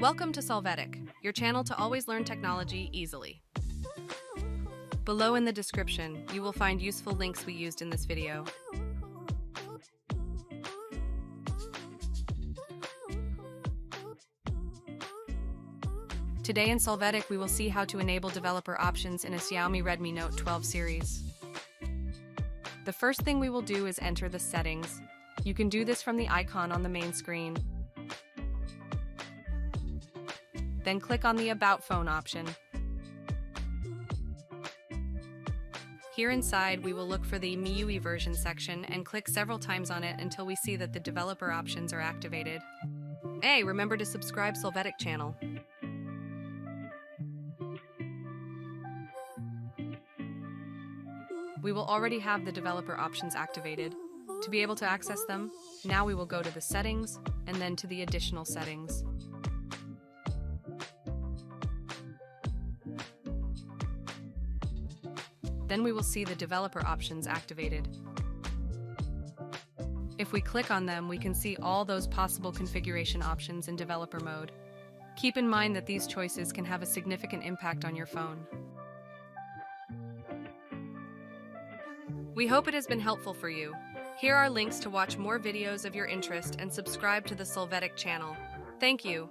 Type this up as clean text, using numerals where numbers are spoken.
Welcome to Solvetic, your channel to always learn technology easily. Below in the description, you will find useful links we used in this video. Today in Solvetic, we will see how to enable developer options in a Xiaomi Redmi Note 12 series. The first thing we will do is enter the settings. You can do this from the icon on the main screen. Then click on the About Phone option. Here inside, we will look for the MIUI version section and click several times on it until we see that the developer options are activated. Hey, remember to subscribe Solvetic channel. We will already have the developer options activated. To be able to access them, now we will go to the settings and then to the additional settings. Then we will see the developer options activated. If we click on them, we can see all those possible configuration options in developer mode. Keep in mind that these choices can have a significant impact on your phone. We hope it has been helpful for you. Here are links to watch more videos of your interest and subscribe to the Solvetic channel. Thank you.